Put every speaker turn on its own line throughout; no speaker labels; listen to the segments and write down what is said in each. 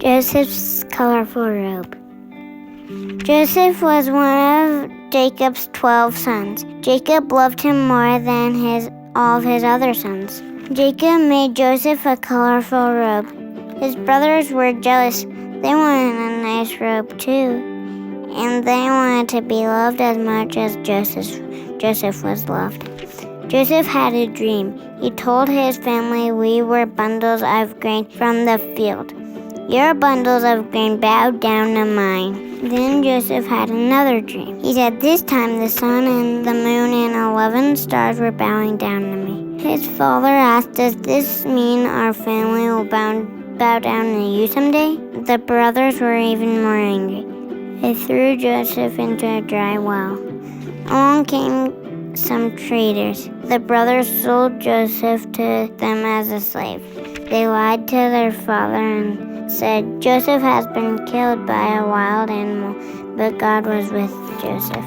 Joseph's colorful robe. Joseph was one of Jacob's 12 sons. Jacob loved him more than all of his other sons. Jacob made Joseph a colorful robe. His brothers were jealous. They wanted a nice robe too, and they wanted to be loved as much as Joseph was loved. Joseph had a dream. He told his family, "We were bundles of grain from the field. Your bundles of grain bowed down to mine." Then Joseph had another dream. He said, "This time the sun and the moon and 11 stars were bowing down to me." His father asked, "Does this mean our family will bow down to you someday?" The brothers were even more angry. They threw Joseph into a dry well. Along came some traders. The brothers sold Joseph to them as a slave. They lied to their father and said, "Joseph has been killed by a wild animal," but God was with Joseph.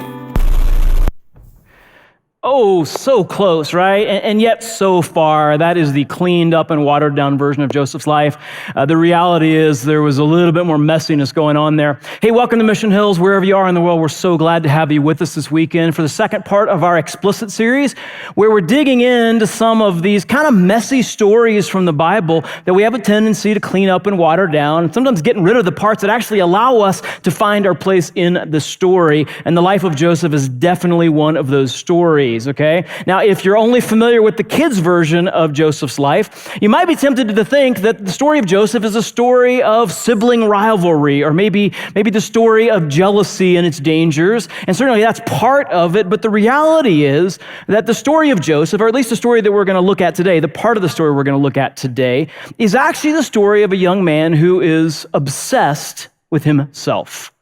Oh, so close, right? And yet so far. That is the cleaned up and watered down version of Joseph's life. The reality is there was a little bit more messiness going on there. Hey, welcome to Mission Hills, wherever you are in the world. We're so glad to have you with us this weekend for the second part of our Explicit series, where we're digging into some of these kind of messy stories from the Bible that we have a tendency to clean up and water down, and sometimes getting rid of the parts that actually allow us to find our place in the story. And the life of Joseph is definitely one of those stories. Okay? Now, if you're only familiar with the kids' version of Joseph's life, you might be tempted to think that the story of Joseph is a story of sibling rivalry, or maybe the story of jealousy and its dangers. And certainly that's part of it, but the reality is that the story of Joseph, or at least the story that we're going to look at today, the part of the story we're going to look at today, is actually the story of a young man who is obsessed with himself.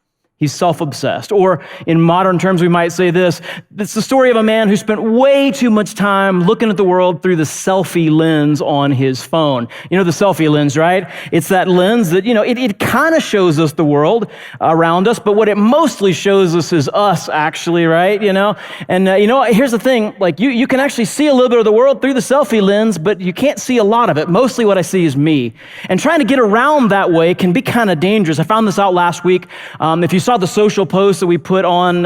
He's self-obsessed. Or in modern terms, we might say this: it's the story of a man who spent way too much time looking at the world through the selfie lens on his phone. You know the selfie lens, right? It's that lens that, it kind of shows us the world around us, but what it mostly shows us is us, actually, right? And here's the thing, like you can actually see a little bit of the world through the selfie lens, but you can't see a lot of it. Mostly what I see is me. And trying to get around that way can be kind of dangerous. I found this out last week. If you saw the social post that we put on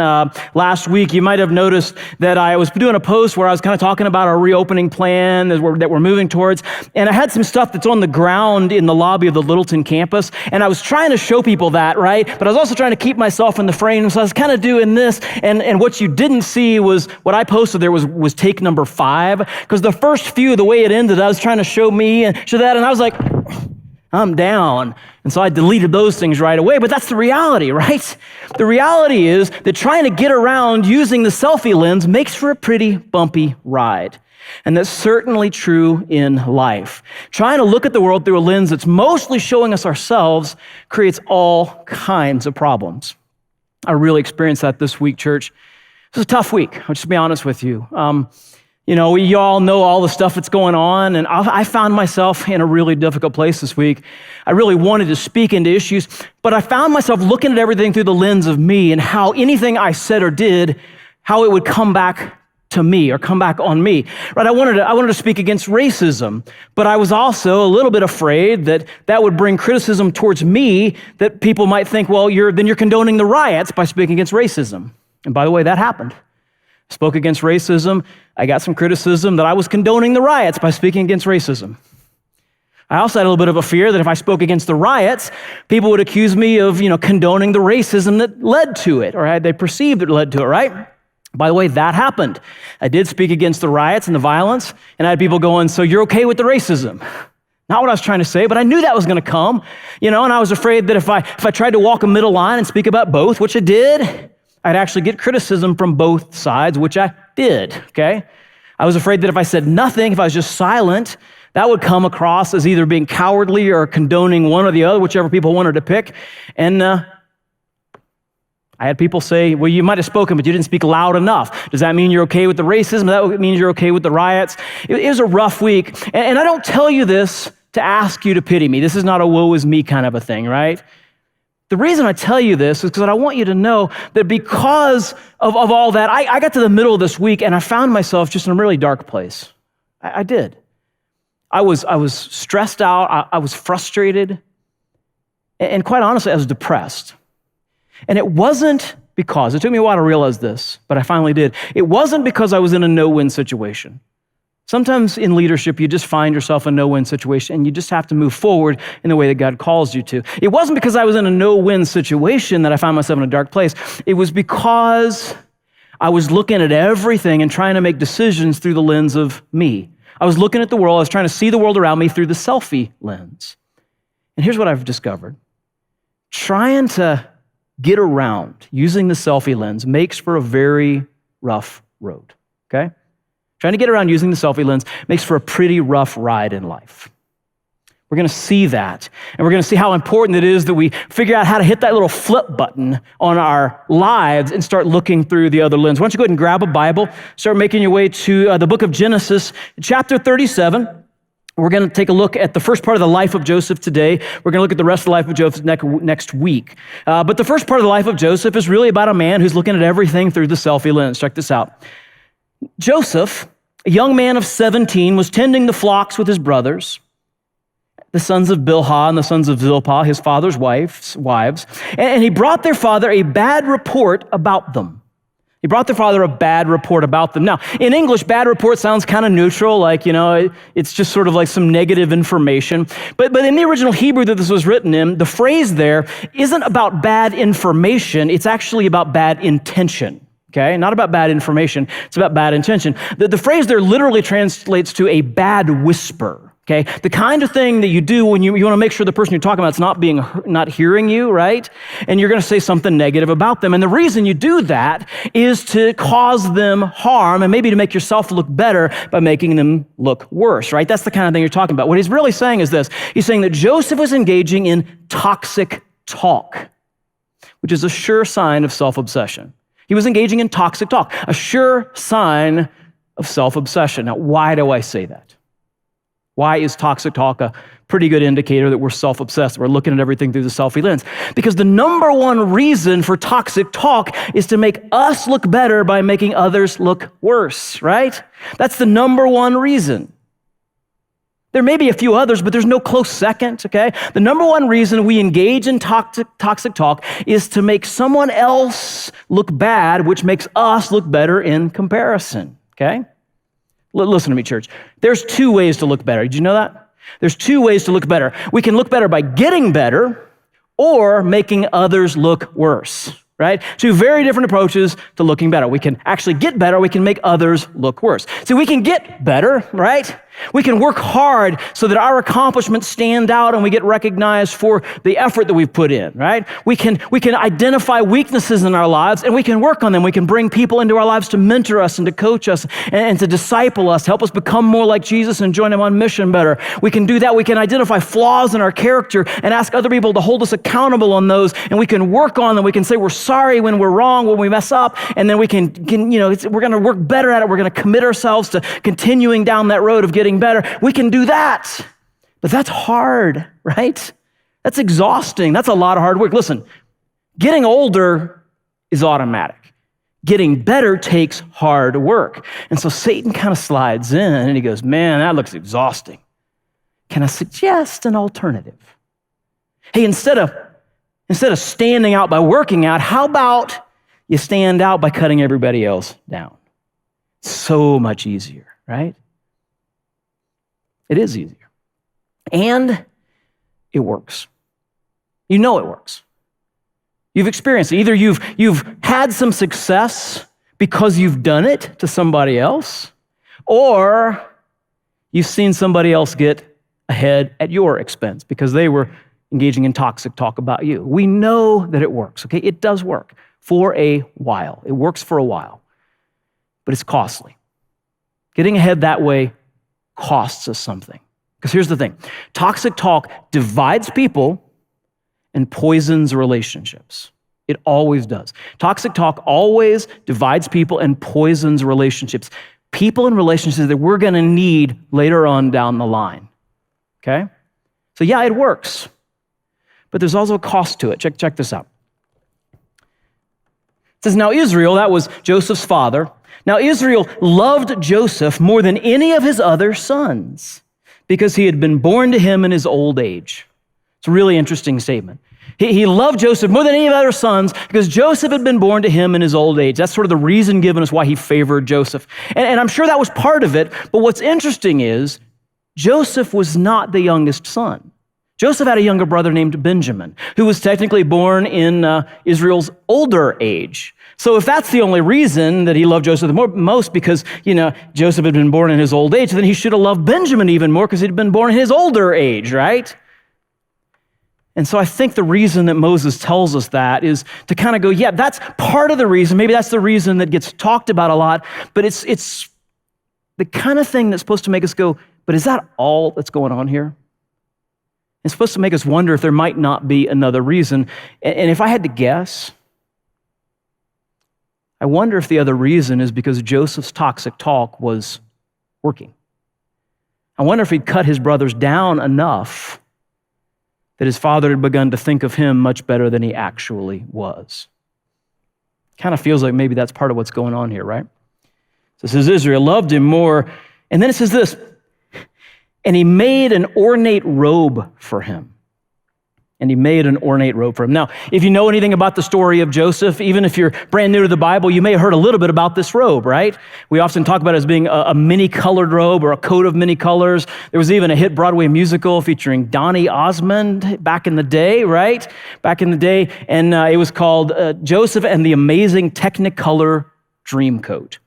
last week, you might have noticed that I was doing a post where I was kind of talking about our reopening plan that we're moving towards, and I had some stuff that's on the ground in the lobby of the Littleton campus, and I was trying to show people that, right? But I was also trying to keep myself in the frame, so I was kind of doing this, and what you didn't see was what I posted there was take number 5, because the first few, the way it ended, I was trying to show me and show that, and I was like, I'm down. And so I deleted those things right away, but that's the reality, right? The reality is that trying to get around using the selfie lens makes for a pretty bumpy ride. And that's certainly true in life. Trying to look at the world through a lens that's mostly showing us ourselves creates all kinds of problems. I really experienced that this week, church. It was a tough week, I'll just be honest with you. We all know all the stuff that's going on, and I found myself in a really difficult place this week. I really wanted to speak into issues, but I found myself looking at everything through the lens of me and how anything I said or did, how it would come back to me or come back on me. Right? I wanted to speak against racism, but I was also a little bit afraid that would bring criticism towards me, that people might think, well, you're condoning the riots by speaking against racism. And by the way, that happened. Spoke against racism. I got some criticism that I was condoning the riots by speaking against racism. I also had a little bit of a fear that if I spoke against the riots, people would accuse me of, condoning the racism that led to it, or they perceived it led to it, right? By the way, that happened. I did speak against the riots and the violence, and I had people going, "So you're okay with the racism?" Not what I was trying to say, but I knew that was going to come, and I was afraid that if I tried to walk a middle line and speak about both, which I did, I'd actually get criticism from both sides, which I did, okay? I was afraid that if I said nothing, if I was just silent, that would come across as either being cowardly or condoning one or the other, whichever people wanted to pick. And I had people say, well, you might have spoken, but you didn't speak loud enough. Does that mean you're okay with the racism? That means you're okay with the riots? It was a rough week. And I don't tell you this to ask you to pity me. This is not a woe is me kind of a thing, right? The reason I tell you this is because I want you to know that because of all that, I got to the middle of this week and I found myself just in a really dark place. I did. I was stressed out. I was frustrated. And quite honestly, I was depressed. And it wasn't because, it took me a while to realize this, but I finally did. It wasn't because I was in a no-win situation. Sometimes in leadership, you just find yourself in a no-win situation and you just have to move forward in the way that God calls you to. It wasn't because I was in a no-win situation that I found myself in a dark place. It was because I was looking at everything and trying to make decisions through the lens of me. I was looking at the world, I was trying to see the world around me through the selfie lens. And here's what I've discovered. Trying to get around using the selfie lens makes for a very rough road, okay? Trying to get around using the selfie lens makes for a pretty rough ride in life. We're going to see that, and we're going to see how important it is that we figure out how to hit that little flip button on our lives and start looking through the other lens. Why don't you go ahead and grab a Bible, start making your way to the book of Genesis, chapter 37. We're going to take a look at the first part of the life of Joseph today. We're going to look at the rest of the life of Joseph next week. But the first part of the life of Joseph is really about a man who's looking at everything through the selfie lens. Check this out. Joseph, a young man of 17, was tending the flocks with his brothers, the sons of Bilhah and the sons of Zilpah, his father's wives, and he brought their father a bad report about them. He brought their father a bad report about them. Now, in English, bad report sounds kind of neutral, like, it's just sort of like some negative information. But in the original Hebrew that this was written in, the phrase there isn't about bad information, it's actually about bad intention. Okay, not about bad information, it's about bad intention. The phrase there literally translates to a bad whisper. Okay, the kind of thing that you do when you want to make sure the person you're talking about is not hearing you, right? And you're going to say something negative about them. And the reason you do that is to cause them harm and maybe to make yourself look better by making them look worse, right? That's the kind of thing you're talking about. What he's really saying is this. He's saying that Joseph was engaging in toxic talk, which is a sure sign of self-obsession. He was engaging in toxic talk, a sure sign of self-obsession. Now, why do I say that? Why is toxic talk a pretty good indicator that we're self-obsessed? We're looking at everything through the selfie lens. Because the number one reason for toxic talk is to make us look better by making others look worse, right? That's the number one reason. There may be a few others, but there's no close second, okay? The number one reason we engage in toxic talk is to make someone else look bad, which makes us look better in comparison, okay? Listen to me, church. There's two ways to look better. Did you know that? There's two ways to look better. We can look better by getting better or making others look worse, right? Two very different approaches to looking better. We can actually get better. We can make others look worse. See, we can get better, right? We can work hard so that our accomplishments stand out and we get recognized for the effort that we've put in, right? We can identify weaknesses in our lives and we can work on them. We can bring people into our lives to mentor us and to coach us and to disciple us, help us become more like Jesus and join him on mission better. We can do that. We can identify flaws in our character and ask other people to hold us accountable on those, and we can work on them. We can say we're sorry when we're wrong, when we mess up, and then we're going to work better at it. We're going to commit ourselves to continuing down that road of getting better. We can do that, but that's hard, right? That's exhausting. That's a lot of hard work. Listen, getting older is automatic. Getting better takes hard work. And so Satan kind of slides in and he goes, man, that looks exhausting. Can I suggest an alternative? Hey, instead of standing out by working out, how about you stand out by cutting everybody else down? So much easier, right? It is easier. And it works. You know it works. You've experienced it. Either you've had some success because you've done it to somebody else, or you've seen somebody else get ahead at your expense because they were engaging in toxic talk about you. We know that it works, okay? It does work for a while. It works for a while, but it's costly. Getting ahead that way costs us something. Because here's the thing. Toxic talk divides people and poisons relationships. It always does. Toxic talk always divides people and poisons relationships. People and relationships that we're going to need later on down the line. Okay? So yeah, it works. But there's also a cost to it. Check this out. It says, now Israel, that was Joseph's father, now Israel loved Joseph more than any of his other sons because he had been born to him in his old age. It's a really interesting statement. He loved Joseph more than any of the other sons because Joseph had been born to him in his old age. That's sort of the reason given as why he favored Joseph. And I'm sure that was part of it, but what's interesting is Joseph was not the youngest son. Joseph had a younger brother named Benjamin, who was technically born in Israel's older age. So if that's the only reason that he loved Joseph the most because, Joseph had been born in his old age, then he should have loved Benjamin even more because he'd been born in his older age, right? And so I think the reason that Moses tells us that is to kind of go, yeah, that's part of the reason. Maybe that's the reason that gets talked about a lot, but it's the kind of thing that's supposed to make us go, but is that all that's going on here? It's supposed to make us wonder if there might not be another reason. And if I had to guess, I wonder if the other reason is because Joseph's toxic talk was working. I wonder if he'd cut his brothers down enough that his father had begun to think of him much better than he actually was. Kind of feels like maybe that's part of what's going on here, right? So it says Israel loved him more. And then it says this, and he made an ornate robe for him. And he made an ornate robe for him. Now, if you know anything about the story of Joseph, even if you're brand new to the Bible, you may have heard a little bit about this robe, right? We often talk about it as being a many-colored robe or a coat of many colors. There was even a hit Broadway musical featuring Donny Osmond back in the day, right? Back in the day. And it was called Joseph and the Amazing Technicolor Dreamcoat.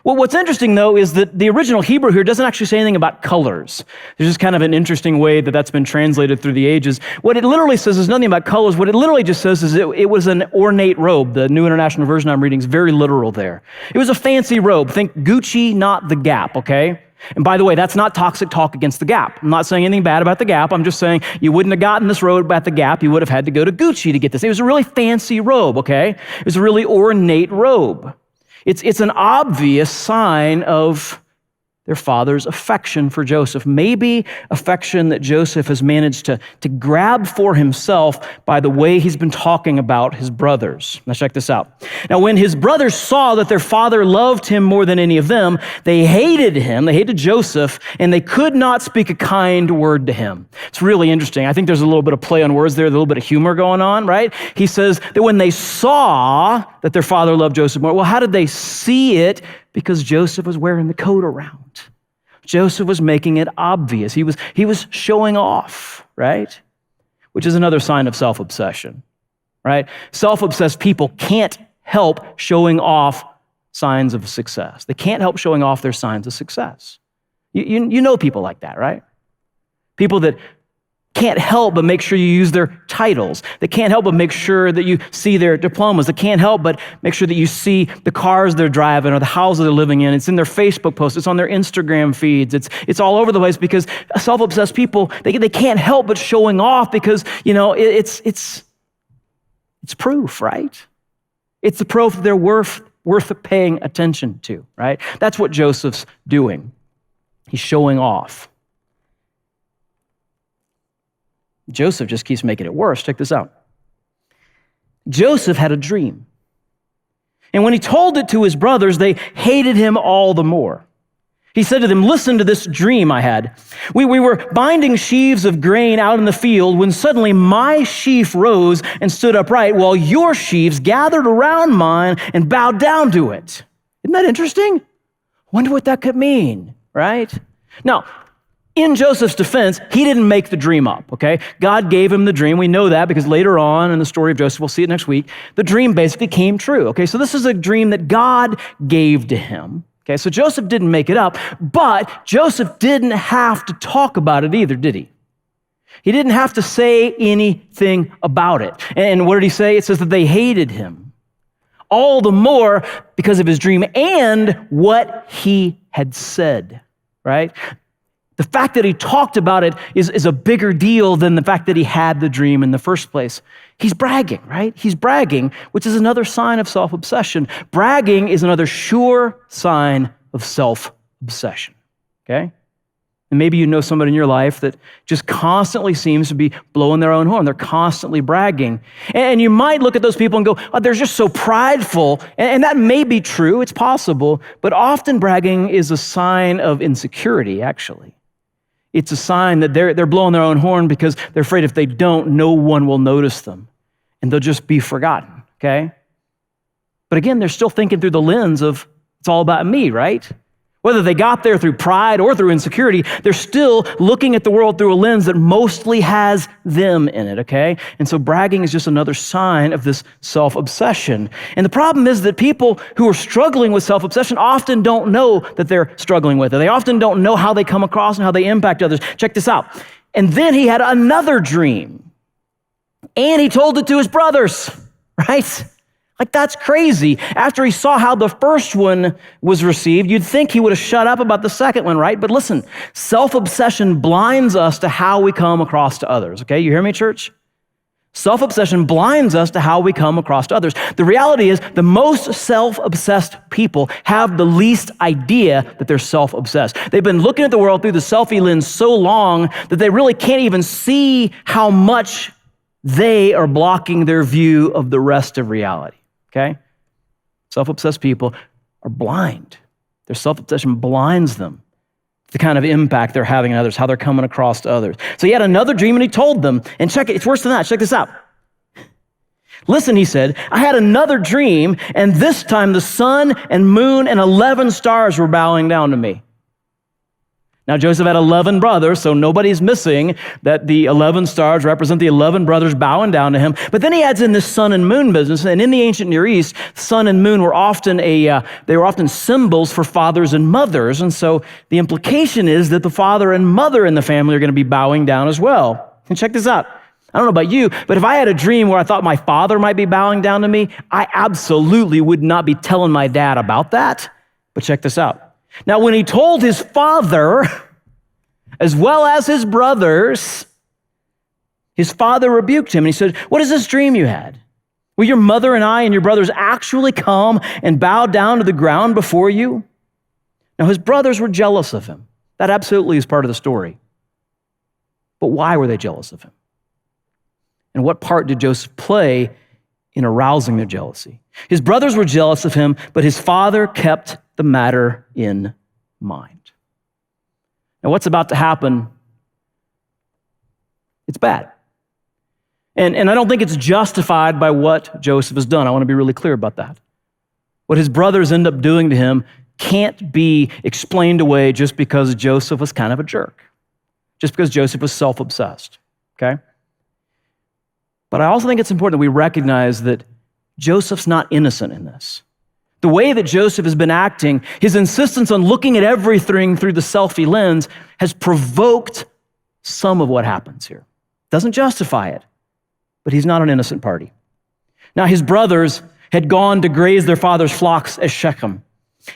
Well, what's interesting, though, is that the original Hebrew here doesn't actually say anything about colors. There's just kind of an interesting way that that's been translated through the ages. What it literally says is nothing about colors. What it literally just says is it was an ornate robe. The New International Version I'm reading is very literal there. It was a fancy robe. Think Gucci, not the Gap, okay? And by the way, that's not toxic talk against the Gap. I'm not saying anything bad about the Gap. I'm just saying you wouldn't have gotten this robe at the Gap. You would have had to go to Gucci to get this. It was a really fancy robe, okay? It was a really ornate robe. It's an obvious sign of their father's affection for Joseph. Maybe affection that Joseph has managed to grab for himself by the way he's been talking about his brothers. Now check this out. Now when his brothers saw that their father loved him more than any of them, they hated him, they hated Joseph, and they could not speak a kind word to him. It's really interesting. I think there's a little bit of play on words there, a little bit of humor going on, right? He says that when they saw that their father loved Joseph more, well, how did they see it? Because Joseph was wearing the coat around. Joseph was making it obvious. He was showing off, right? Which is another sign of self-obsession, right? Self-obsessed people can't help showing off signs of success. They can't help showing off their signs of success. You know people like that, right? People that can't help but make sure you use their titles. They can't help but make sure that you see their diplomas. They can't help but make sure that you see the cars they're driving or the houses they're living in. It's in their Facebook posts. It's on their Instagram feeds. It's all over the place because self-obsessed people, they can't help but showing off because, it's proof, right? It's the proof that they're worth paying attention to, right? That's what Joseph's doing. He's showing off. Joseph just keeps making it worse. Check this out. Joseph had a dream. And when he told it to his brothers, they hated him all the more. He said to them, listen to this dream I had. We were binding sheaves of grain out in the field when suddenly my sheaf rose and stood upright while your sheaves gathered around mine and bowed down to it. Isn't that interesting? Wonder what that could mean, right? Now, in Joseph's defense, he didn't make the dream up, okay? God gave him the dream. We know that because later on in the story of Joseph, we'll see it next week, the dream basically came true, okay? So this is a dream that God gave to him, okay? So Joseph didn't make it up, but Joseph didn't have to talk about it either, did he? He didn't have to say anything about it. And what did he say? It says that they hated him all the more because of his dream and what he had said, right? The fact that he talked about it is a bigger deal than the fact that he had the dream in the first place. He's bragging, right? He's bragging, which is another sign of self-obsession. Bragging is another sure sign of self-obsession, okay? And maybe you know somebody in your life that just constantly seems to be blowing their own horn. They're constantly bragging. And you might look at those people and go, oh, they're just so prideful. And that may be true, it's possible, but often bragging is a sign of insecurity, actually. It's a sign that they're blowing their own horn because they're afraid if they don't, no one will notice them and they'll just be forgotten, okay? But again, they're still thinking through the lens of it's all about me, right? Whether they got there through pride or through insecurity, they're still looking at the world through a lens that mostly has them in it, okay? And so bragging is just another sign of this self-obsession. And the problem is that people who are struggling with self-obsession often don't know that they're struggling with it. They often don't know how they come across and how they impact others. Check this out. And then he had another dream, and he told it to his brothers, right? Like, that's crazy. After he saw how the first one was received, you'd think he would have shut up about the second one, right? But listen, self-obsession blinds us to how we come across to others, okay? You hear me, church? Self-obsession blinds us to how we come across to others. The reality is the most self-obsessed people have the least idea that they're self-obsessed. They've been looking at the world through the selfie lens so long that they really can't even see how much they are blocking their view of the rest of reality. Okay? Self-obsessed people are blind. Their self-obsession blinds them to the kind of impact they're having on others, how they're coming across to others. So he had another dream and he told them, and check it, it's worse than that. Check this out. Listen, he said, I had another dream, and this time the sun and moon and 11 stars were bowing down to me. Now, Joseph had 11 brothers, so nobody's missing that the 11 stars represent the 11 brothers bowing down to him. But then he adds in this sun and moon business, and in the ancient Near East, sun and moon were often symbols for fathers and mothers, and so the implication is that the father and mother in the family are going to be bowing down as well. And check this out. I don't know about you, but if I had a dream where I thought my father might be bowing down to me, I absolutely would not be telling my dad about that. But check this out. Now, when he told his father, as well as his brothers, his father rebuked him and he said, what is this dream you had? Will your mother and I and your brothers actually come and bow down to the ground before you? Now, his brothers were jealous of him. That absolutely is part of the story. But why were they jealous of him? And what part did Joseph play in arousing their jealousy? His brothers were jealous of him, but his father kept the matter in mind. Now, what's about to happen, it's bad. And I don't think it's justified by what Joseph has done. I want to be really clear about that. What his brothers end up doing to him can't be explained away just because Joseph was kind of a jerk, just because Joseph was self-obsessed, okay? But I also think it's important that we recognize that Joseph's not innocent in this. The way that Joseph has been acting, his insistence on looking at everything through the selfie lens has provoked some of what happens here. Doesn't justify it, but he's not an innocent party. Now, his brothers had gone to graze their father's flocks at Shechem.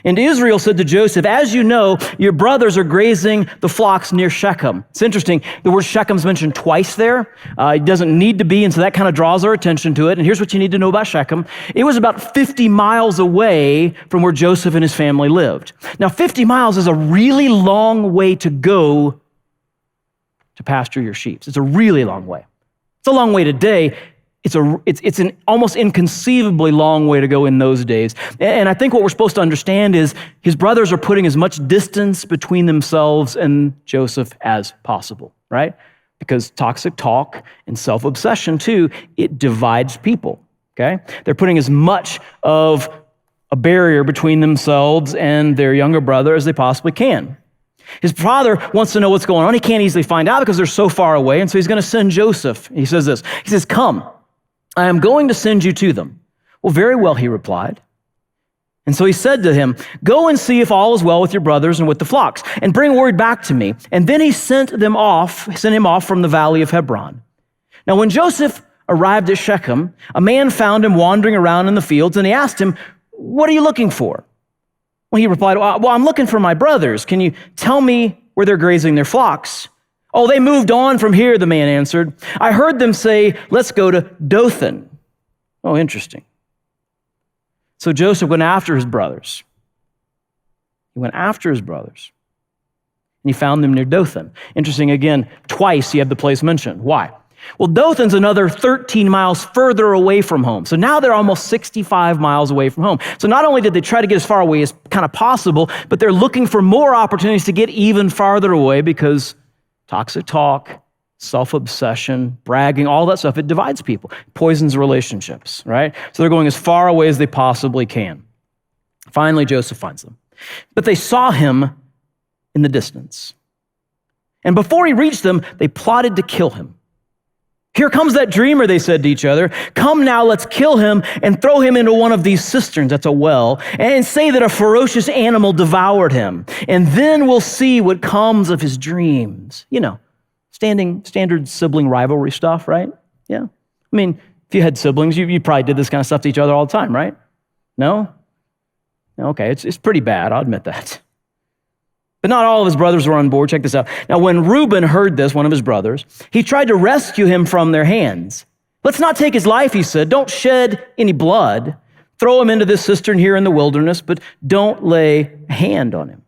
And Israel said to Joseph, as you know, your brothers are grazing the flocks near Shechem. It's interesting. The word Shechem's mentioned twice there. It doesn't need to be, and so that kind of draws our attention to it. And here's what you need to know about Shechem. It was about 50 miles away from where Joseph and his family lived. Now, 50 miles is a really long way to go to pasture your sheep. It's a really long way. It's a long way today. It's an almost inconceivably long way to go in those days. And I think what we're supposed to understand is his brothers are putting as much distance between themselves and Joseph as possible, right? Because toxic talk and self-obsession too, it divides people, okay? They're putting as much of a barrier between themselves and their younger brother as they possibly can. His father wants to know what's going on. He can't easily find out because they're so far away, and so he's going to send Joseph. He says this, he says, come, I am going to send you to them. Well, very well, he replied. And so he said to him, go and see if all is well with your brothers and with the flocks, and bring word back to me. And then he sent him off from the valley of Hebron. Now, when Joseph arrived at Shechem, a man found him wandering around in the fields, and he asked him, what are you looking for? Well, he replied, well, I'm looking for my brothers. Can you tell me where they're grazing their flocks? Oh, they moved on from here, the man answered. I heard them say, let's go to Dothan. Oh, interesting. So Joseph went after his brothers. He went after his brothers. And he found them near Dothan. Interesting, again, twice he had the place mentioned. Why? Well, Dothan's another 13 miles further away from home. So now they're almost 65 miles away from home. So not only did they try to get as far away as kind of possible, but they're looking for more opportunities to get even farther away because toxic talk, self-obsession, bragging, all that stuff, it divides people, poisons relationships, right? So they're going as far away as they possibly can. Finally, Joseph finds them. But they saw him in the distance. And before he reached them, they plotted to kill him. Here comes that dreamer, they said to each other. Come now, let's kill him and throw him into one of these cisterns, that's a well, and say that a ferocious animal devoured him. And then we'll see what comes of his dreams. You know, standard sibling rivalry stuff, right? Yeah. I mean, if you had siblings, you probably did this kind of stuff to each other all the time, right? No? Okay, it's pretty bad, I'll admit that. But not all of his brothers were on board. Check this out. Now, when Reuben heard this, one of his brothers, he tried to rescue him from their hands. Let's not take his life, he said. Don't shed any blood. Throw him into this cistern here in the wilderness, but don't lay a hand on him.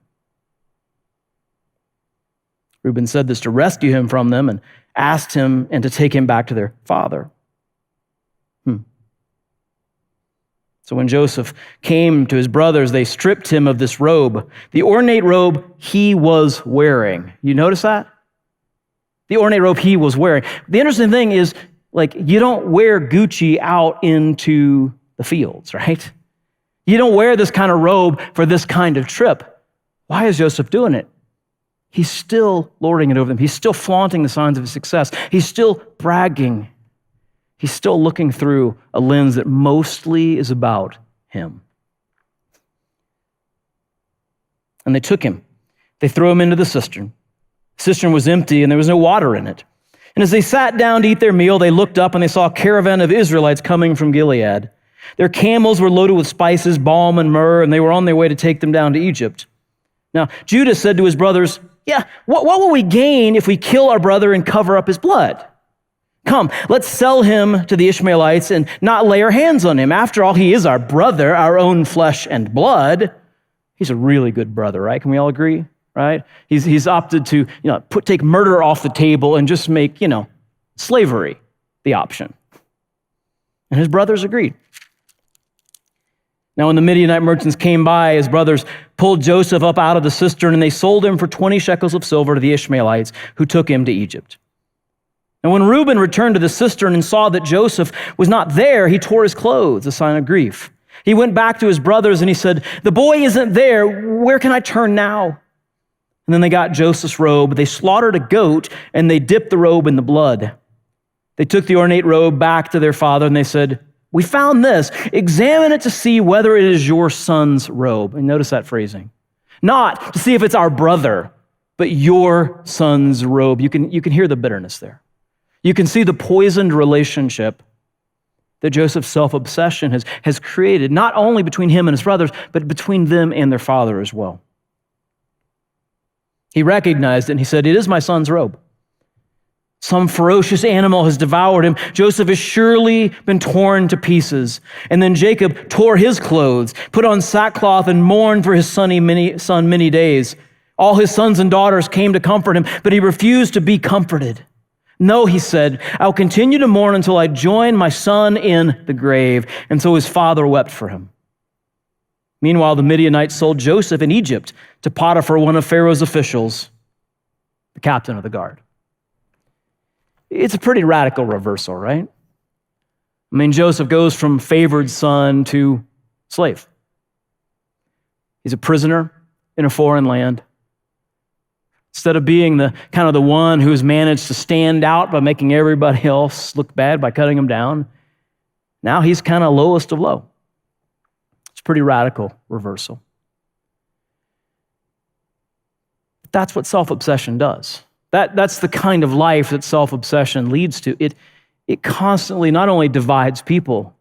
Reuben said this to rescue him from them and asked him and to take him back to their father. So when Joseph came to his brothers, they stripped him of this robe, the ornate robe he was wearing. You notice that? The ornate robe he was wearing. The interesting thing is, you don't wear Gucci out into the fields, right? You don't wear this kind of robe for this kind of trip. Why is Joseph doing it? He's still lording it over them. He's still flaunting the signs of his success. He's still bragging. He's still looking through a lens that mostly is about him. And they took him. They threw him into the cistern. The cistern was empty and there was no water in it. And as they sat down to eat their meal, they looked up and they saw a caravan of Israelites coming from Gilead. Their camels were loaded with spices, balm, and myrrh, and they were on their way to take them down to Egypt. Now, Judah said to his brothers, what will we gain if we kill our brother and cover up his blood? Come, let's sell him to the Ishmaelites and not lay our hands on him. After all, he is our brother, our own flesh and blood. He's a really good brother, right? Can we all agree, right? He's opted to, take murder off the table and just make, slavery the option. And his brothers agreed. Now, when the Midianite merchants came by, his brothers pulled Joseph up out of the cistern and they sold him for 20 shekels of silver to the Ishmaelites who took him to Egypt. And when Reuben returned to the cistern and saw that Joseph was not there, he tore his clothes, a sign of grief. He went back to his brothers and he said, the boy isn't there. Where can I turn now? And then they got Joseph's robe. They slaughtered a goat and they dipped the robe in the blood. They took the ornate robe back to their father and they said, we found this. Examine it to see whether it is your son's robe. And notice that phrasing. Not to see if it's our brother, but your son's robe. You can hear the bitterness there. You can see the poisoned relationship that Joseph's self-obsession has created, not only between him and his brothers, but between them and their father as well. He recognized it and he said, it is my son's robe. Some ferocious animal has devoured him. Joseph has surely been torn to pieces. And then Jacob tore his clothes, put on sackcloth, and mourned for his son many days. All his sons and daughters came to comfort him, but he refused to be comforted. No, he said, I'll continue to mourn until I join my son in the grave. And so his father wept for him. Meanwhile, the Midianites sold Joseph in Egypt to Potiphar, one of Pharaoh's officials, the captain of the guard. It's a pretty radical reversal, right? I mean, Joseph goes from favored son to slave. He's a prisoner in a foreign land. Instead of being the one who's managed to stand out by making everybody else look bad by cutting them down, now he's kind of lowest of low. It's a pretty radical reversal. But that's what self-obsession does. That's the kind of life that self-obsession leads to. It constantly not only divides people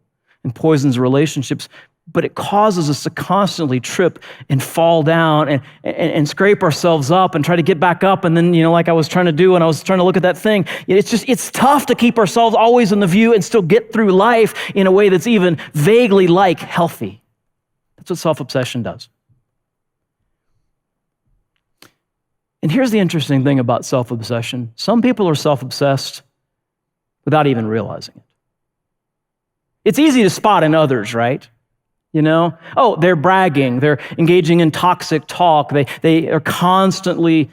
and poisons relationships, but it causes us to constantly trip and fall down and scrape ourselves up and try to get back up. And then, like I was trying to do when I was trying to look at that thing, it's tough to keep ourselves always in the view and still get through life in a way that's even vaguely healthy. That's what self-obsession does. And here's the interesting thing about self-obsession. Some people are self-obsessed without even realizing it. It's easy to spot in others, right? Oh, they're bragging. They're engaging in toxic talk. They are constantly,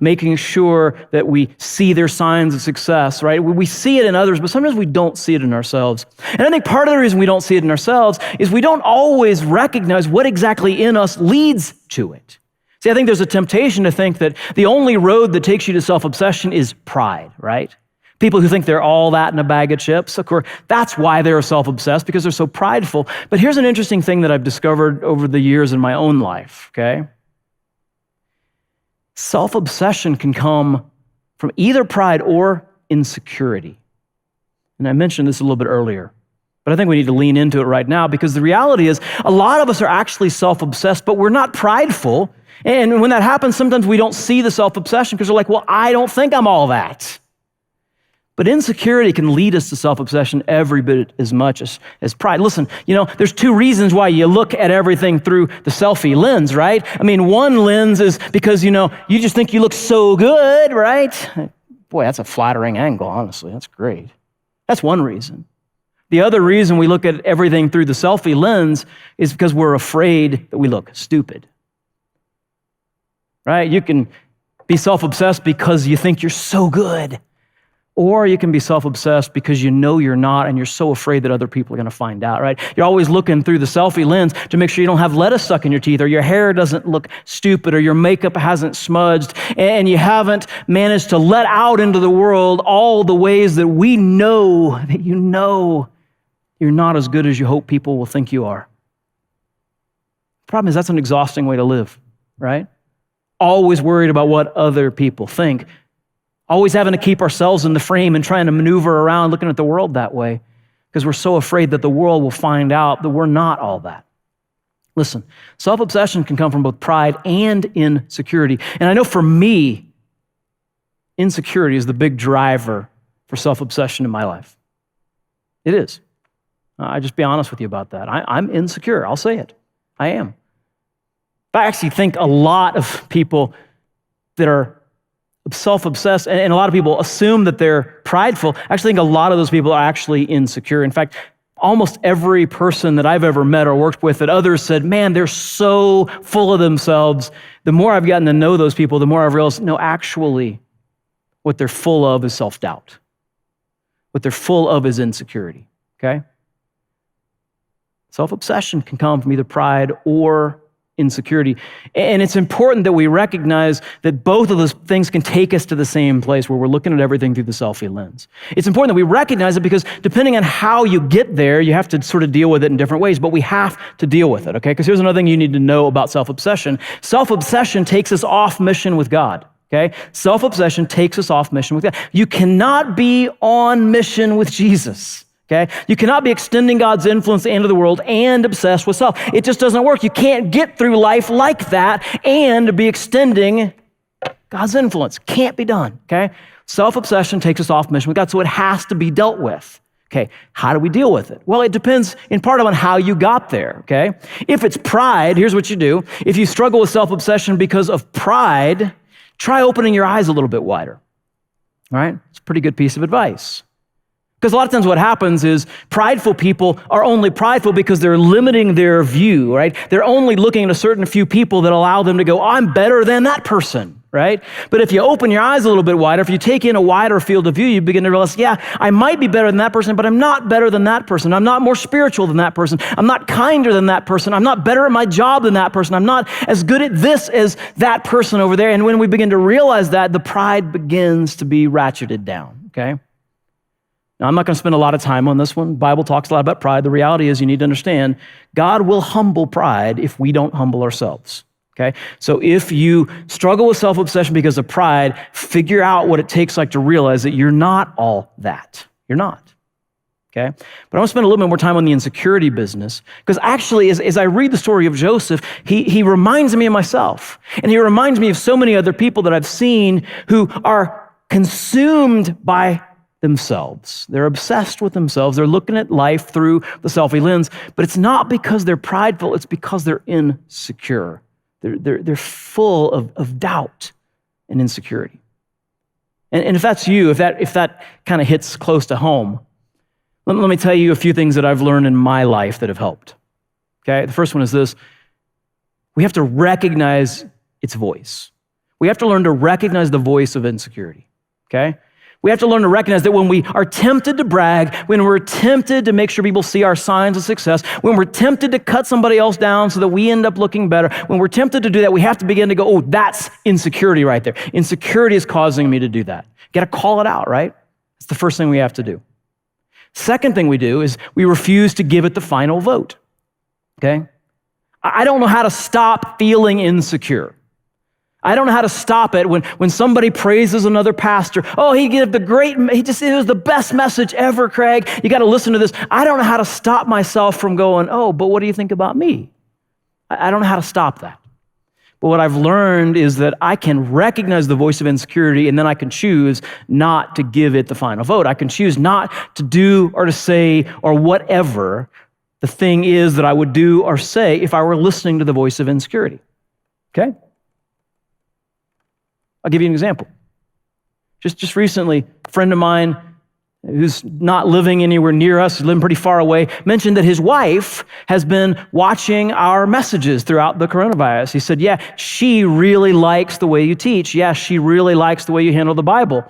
making sure that we see their signs of success, right? We see it in others, but sometimes we don't see it in ourselves. And I think part of the reason we don't see it in ourselves is we don't always recognize what exactly in us leads to it. See, I think there's a temptation to think that the only road that takes you to self-obsession is pride, right? People who think they're all that in a bag of chips, of course, that's why they're self-obsessed, because they're so prideful. But here's an interesting thing that I've discovered over the years in my own life, okay? Self-obsession can come from either pride or insecurity. And I mentioned this a little bit earlier, but I think we need to lean into it right now, because the reality is a lot of us are actually self-obsessed, but we're not prideful. And when that happens, sometimes we don't see the self-obsession because we're like, well, I don't think I'm all that. But insecurity can lead us to self-obsession every bit as much as pride. Listen, there's two reasons why you look at everything through the selfie lens, right? I mean, one lens is because, you just think you look so good, right? Boy, that's a flattering angle, honestly. That's great. That's one reason. The other reason we look at everything through the selfie lens is because we're afraid that we look stupid, right? You can be self-obsessed because you think you're so good. Or you can be self-obsessed because you know you're not and you're so afraid that other people are going to find out, right? You're always looking through the selfie lens to make sure you don't have lettuce stuck in your teeth, or your hair doesn't look stupid, or your makeup hasn't smudged, and you haven't managed to let out into the world all the ways that we know that you're not as good as you hope people will think you are. The problem is that's an exhausting way to live, right? Always worried about what other people think. Always having to keep ourselves in the frame and trying to maneuver around looking at the world that way because we're so afraid that the world will find out that we're not all that. Listen, self-obsession can come from both pride and insecurity. And I know for me, insecurity is the big driver for self-obsession in my life. It is. I just be honest with you about that. I'm insecure. I'll say it. I am. But I actually think a lot of people that are self-obsessed, and a lot of people assume that they're prideful. I actually think a lot of those people are actually insecure. In fact, almost every person that I've ever met or worked with that others said, man, they're so full of themselves. The more I've gotten to know those people, the more I've realized, no, actually, what they're full of is self-doubt. What they're full of is insecurity, okay? Self-obsession can come from either pride or insecurity. And it's important that we recognize that both of those things can take us to the same place where we're looking at everything through the selfie lens. It's important that we recognize it because depending on how you get there, you have to sort of deal with it in different ways, but we have to deal with it, okay? Because here's another thing you need to know about self-obsession. Self-obsession takes us off mission with God, okay? Self-obsession takes us off mission with God. You cannot be on mission with Jesus. Okay? You cannot be extending God's influence into the world and obsessed with self. It just doesn't work. You can't get through life like that and be extending God's influence. Can't be done, okay? Self-obsession takes us off mission with God, so it has to be dealt with. Okay, how do we deal with it? Well, it depends in part on how you got there, okay? If it's pride, here's what you do. If you struggle with self-obsession because of pride, try opening your eyes a little bit wider, all right? It's a pretty good piece of advice. Because a lot of times what happens is prideful people are only prideful because they're limiting their view, right? They're only looking at a certain few people that allow them to go, I'm better than that person, right? But if you open your eyes a little bit wider, if you take in a wider field of view, you begin to realize, yeah, I might be better than that person, but I'm not better than that person. I'm not more spiritual than that person. I'm not kinder than that person. I'm not better at my job than that person. I'm not as good at this as that person over there. And when we begin to realize that, the pride begins to be ratcheted down, okay? Now, I'm not going to spend a lot of time on this one. The Bible talks a lot about pride. The reality is you need to understand God will humble pride if we don't humble ourselves, okay? So if you struggle with self-obsession because of pride, figure out what it takes to realize that you're not all that. You're not, okay? But I want to spend a little bit more time on the insecurity business because actually as I read the story of Joseph, he reminds me of myself. And he reminds me of so many other people that I've seen who are consumed by themselves. They're obsessed with themselves. They're looking at life through the selfie lens, but it's not because they're prideful, it's because they're insecure. They're full of doubt and insecurity. And if that's you, if that kind of hits close to home, let me tell you a few things that I've learned in my life that have helped. okay? The first one is this. We have to recognize its voice. We have to learn to recognize the voice of insecurity, okay? We have to learn to recognize that when we are tempted to brag, when we're tempted to make sure people see our signs of success, when we're tempted to cut somebody else down so that we end up looking better, when we're tempted to do that, we have to begin to go, oh, that's insecurity right there. Insecurity is causing me to do that. You got to call it out, right? That's the first thing we have to do. Second thing we do is we refuse to give it the final vote, okay? I don't know how to stop feeling insecure. I don't know how to stop it when somebody praises another pastor. Oh, it was the best message ever, Craig. You got to listen to this. I don't know how to stop myself from going, oh, but what do you think about me? I don't know how to stop that. But what I've learned is that I can recognize the voice of insecurity, and then I can choose not to give it the final vote. I can choose not to do or to say or whatever the thing is that I would do or say if I were listening to the voice of insecurity. Okay? I'll give you an example. Just recently, a friend of mine who's not living anywhere near us, who's living pretty far away, mentioned that his wife has been watching our messages throughout the coronavirus. He said, yeah, she really likes the way you teach. Yeah, she really likes the way you handle the Bible.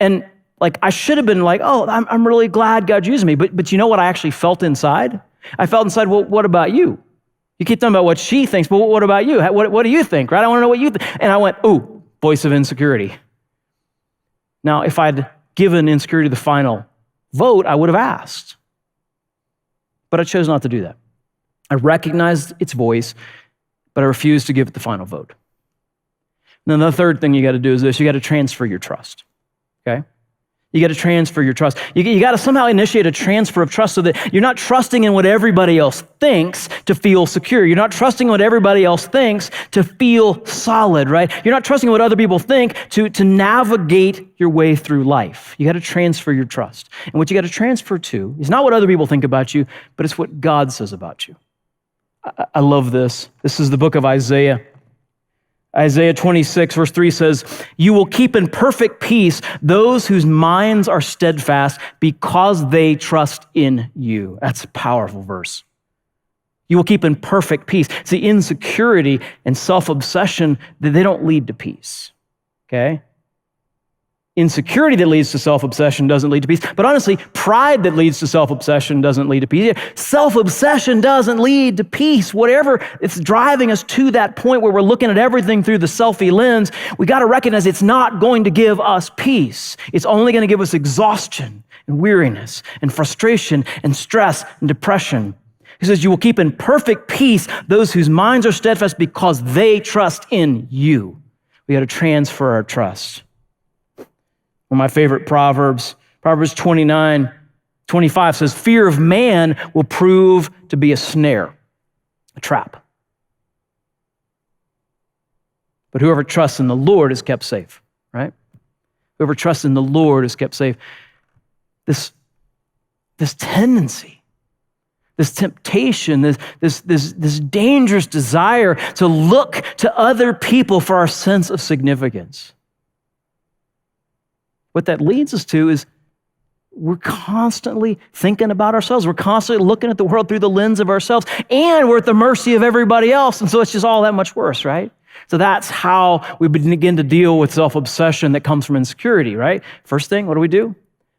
And I should have been like, oh, I'm really glad God's using me. But you know what I actually felt inside? I felt inside, well, what about you? You keep talking about what she thinks, but what about you? What do you think, right? I want to know what you think. And I went, ooh, voice of insecurity. Now, if I'd given insecurity the final vote, I would have asked. But I chose not to do that. I recognized its voice, but I refused to give it the final vote. And then the third thing you got to do is this. You got to transfer your trust, okay? You got to transfer your trust. You got to somehow initiate a transfer of trust so that you're not trusting in what everybody else thinks to feel secure. You're not trusting what everybody else thinks to feel solid, right? You're not trusting what other people think to navigate your way through life. You got to transfer your trust. And what you got to transfer to is not what other people think about you, but it's what God says about you. I love this. This is the book of Isaiah. Isaiah 26, verse 3 says, you will keep in perfect peace those whose minds are steadfast because they trust in you. That's a powerful verse. You will keep in perfect peace. See, insecurity and self-obsession, they don't lead to peace, okay? Insecurity that leads to self-obsession doesn't lead to peace. But honestly, pride that leads to self-obsession doesn't lead to peace. Self-obsession doesn't lead to peace. Whatever it's driving us to that point where we're looking at everything through the selfie lens, we got to recognize it's not going to give us peace. It's only going to give us exhaustion and weariness and frustration and stress and depression. He says, you will keep in perfect peace those whose minds are steadfast because they trust in you. We got to transfer our trust. One of my favorite Proverbs 29:25 says, fear of man will prove to be a snare, a trap. But whoever trusts in the Lord is kept safe, right? Whoever trusts in the Lord is kept safe. This tendency, this temptation, this dangerous desire to look to other people for our sense of significance. What that leads us to is we're constantly thinking about ourselves. We're constantly looking at the world through the lens of ourselves, and we're at the mercy of everybody else. And so it's just all that much worse, right? So that's how we begin to deal with self-obsession that comes from insecurity, right? First thing, what do?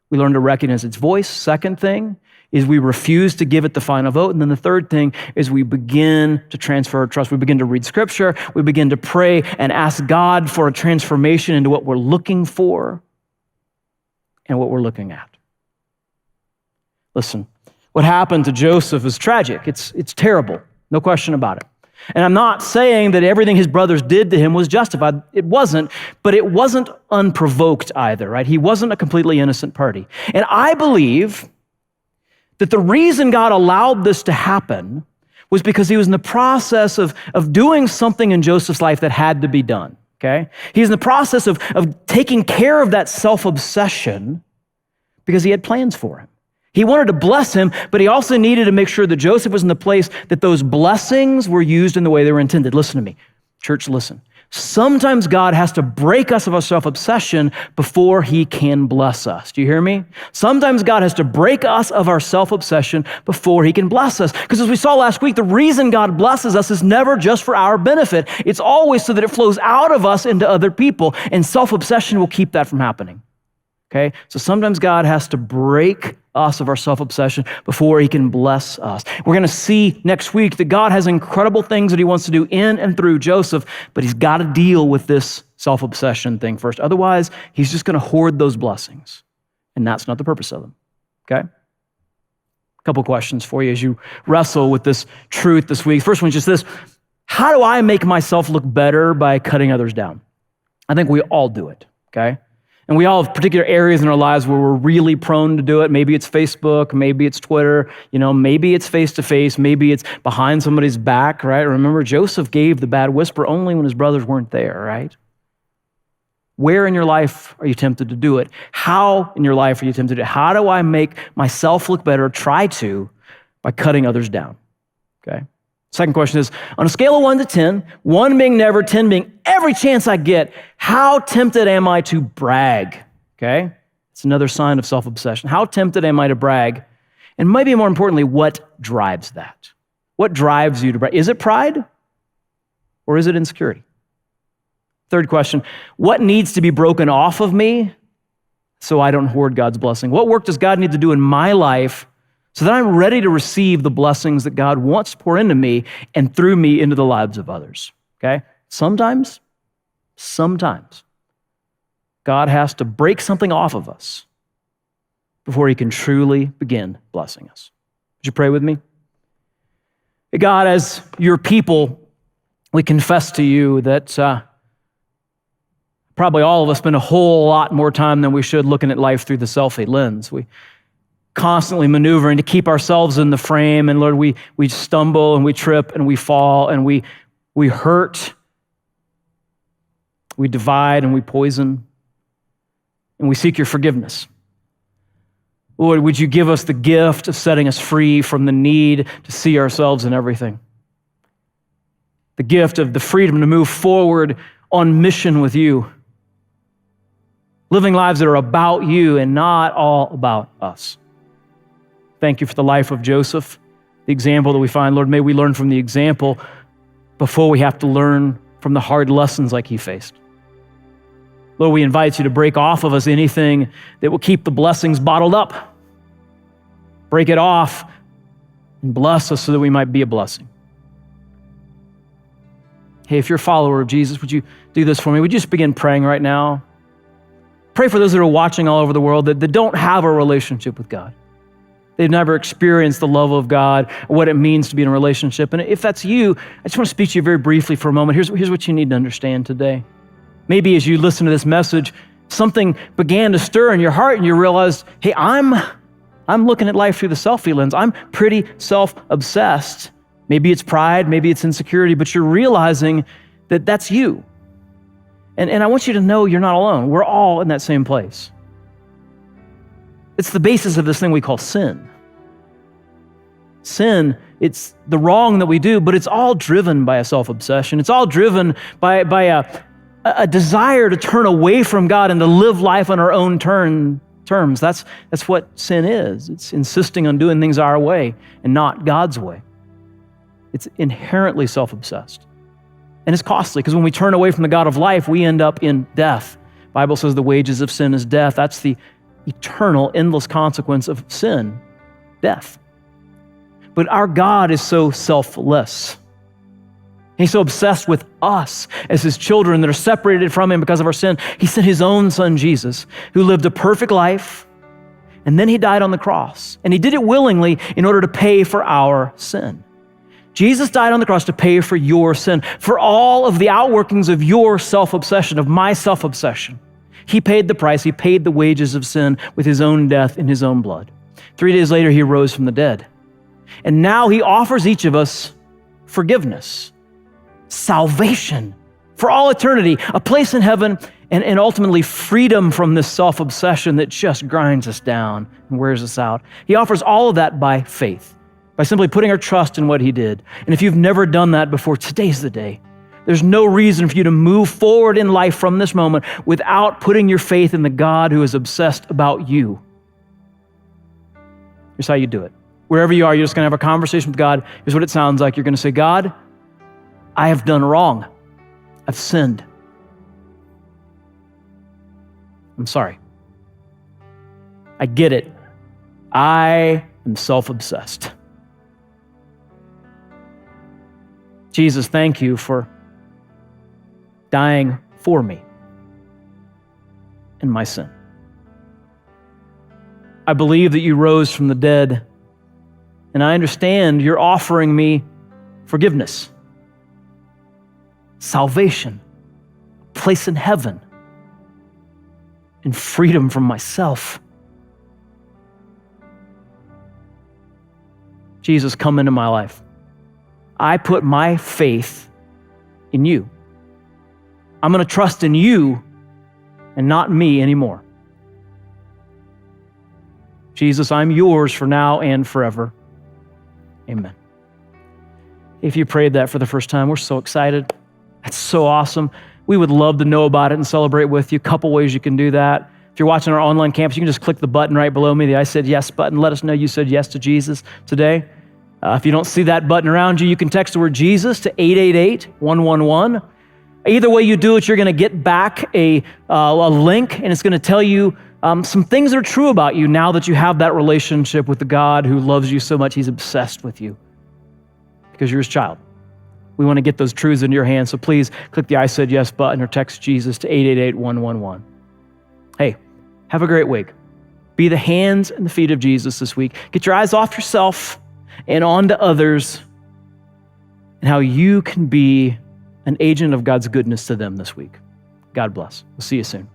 We learn to recognize its voice. Second thing is we refuse to give it the final vote. And then the third thing is we begin to transfer our trust. We begin to read scripture. We begin to pray and ask God for a transformation into what we're looking for and what we're looking at. Listen, what happened to Joseph is tragic. It's terrible, no question about it. And I'm not saying that everything his brothers did to him was justified. It wasn't, but it wasn't unprovoked either, right? He wasn't a completely innocent party. And I believe that the reason God allowed this to happen was because he was in the process of doing something in Joseph's life that had to be done. Okay? He's in the process of taking care of that self-obsession because he had plans for him. He wanted to bless him, but he also needed to make sure that Joseph was in the place that those blessings were used in the way they were intended. Listen to me. Church, listen. Sometimes God has to break us of our self-obsession before he can bless us. Do you hear me? Sometimes God has to break us of our self-obsession before he can bless us. Because as we saw last week, the reason God blesses us is never just for our benefit. It's always so that it flows out of us into other people, and self-obsession will keep that from happening. Okay? So sometimes God has to break us of our self-obsession before he can bless us. We're going to see next week that God has incredible things that he wants to do in and through Joseph, but he's got to deal with this self-obsession thing first. Otherwise, he's just going to hoard those blessings, and that's not the purpose of them. Okay? A couple questions for you as you wrestle with this truth this week. First one's just this: how do I make myself look better by cutting others down? I think we all do it, okay? And we all have particular areas in our lives where we're really prone to do it. Maybe it's Facebook, maybe it's Twitter, maybe it's face-to-face, maybe it's behind somebody's back, right? Remember, Joseph gave the bad whisper only when his brothers weren't there, right? Where in your life are you tempted to do it? How in your life are you tempted to do it? How do I make myself look better, try to, by cutting others down, okay? Second question is, on a scale of 1 to 10, 1 being never, 10 being every chance I get, how tempted am I to brag? Okay? It's another sign of self-obsession. How tempted am I to brag? And maybe more importantly, what drives that? What drives you to brag? Is it pride or is it insecurity? Third question, what needs to be broken off of me so I don't hoard God's blessing? What work does God need to do in my life so that I'm ready to receive the blessings that God wants to pour into me and through me into the lives of others, okay? Sometimes, God has to break something off of us before he can truly begin blessing us. Would you pray with me? Hey, God, as your people, we confess to you that probably all of us spend a whole lot more time than we should looking at life through the selfie lens. We constantly maneuvering to keep ourselves in the frame. And Lord, we stumble and we trip and we fall and we hurt, we divide and we poison, and we seek your forgiveness. Lord, would you give us the gift of setting us free from the need to see ourselves in everything? The gift of the freedom to move forward on mission with you, living lives that are about you and not all about us. Thank you for the life of Joseph, the example that we find. Lord, may we learn from the example before we have to learn from the hard lessons like he faced. Lord, we invite you to break off of us anything that will keep the blessings bottled up. Break it off and bless us so that we might be a blessing. Hey, if you're a follower of Jesus, would you do this for me? Would you just begin praying right now? Pray for those that are watching all over the world that don't have a relationship with God. They've never experienced the love of God, or what it means to be in a relationship. And if that's you, I just want to speak to you very briefly for a moment. Here's what you need to understand today. Maybe as you listen to this message, something began to stir in your heart and you realized, hey, I'm looking at life through the selfie lens. I'm pretty self-obsessed. Maybe it's pride, maybe it's insecurity, but you're realizing that that's you. And I want you to know you're not alone. We're all in that same place. It's the basis of this thing we call sin. Sin, it's the wrong that we do, but it's all driven by a self-obsession. It's all driven by a desire to turn away from God and to live life on our own terms. That's what sin is. It's insisting on doing things our way and not God's way. It's inherently self-obsessed. And it's costly because when we turn away from the God of life, we end up in death. The Bible says the wages of sin is death. That's the eternal, endless consequence of sin, death. But our God is so selfless. He's so obsessed with us as his children that are separated from him because of our sin. He sent his own son, Jesus, who lived a perfect life, and then he died on the cross. And he did it willingly in order to pay for our sin. Jesus died on the cross to pay for your sin, for all of the outworkings of your self-obsession, of my self-obsession. He paid the price. He paid the wages of sin with his own death in his own blood. 3 days later, he rose from the dead. And now he offers each of us forgiveness, salvation for all eternity, a place in heaven, and ultimately freedom from this self-obsession that just grinds us down and wears us out. He offers all of that by faith, by simply putting our trust in what he did. And if you've never done that before, today's the day. There's no reason for you to move forward in life from this moment without putting your faith in the God who is obsessed about you. Here's how you do it. Wherever you are, you're just going to have a conversation with God. Here's what it sounds like. You're going to say, God, I have done wrong. I've sinned. I'm sorry. I get it. I am self-obsessed. Jesus, thank you for dying for me in my sin. I believe that you rose from the dead, and I understand you're offering me forgiveness, salvation, a place in heaven, and freedom from myself. Jesus, come into my life. I put my faith in you. I'm going to trust in you and not me anymore. Jesus, I'm yours for now and forever. Amen. If you prayed that for the first time, we're so excited. That's so awesome. We would love to know about it and celebrate with you. A couple ways you can do that. If you're watching our online campus, you can just click the button right below me, the I said yes button. Let us know you said yes to Jesus today. If you don't see that button around you, you can text the word Jesus to 888-111. Either way you do it, you're going to get back a link, and it's going to tell you some things that are true about you now that you have that relationship with the God who loves you so much, he's obsessed with you because you're his child. We want to get those truths into your hands, so please click the I said yes button or text Jesus to 888-111. Hey, have a great week. Be the hands and the feet of Jesus this week. Get your eyes off yourself and on to others and how you can be an agent of God's goodness to them this week. God bless. We'll see you soon.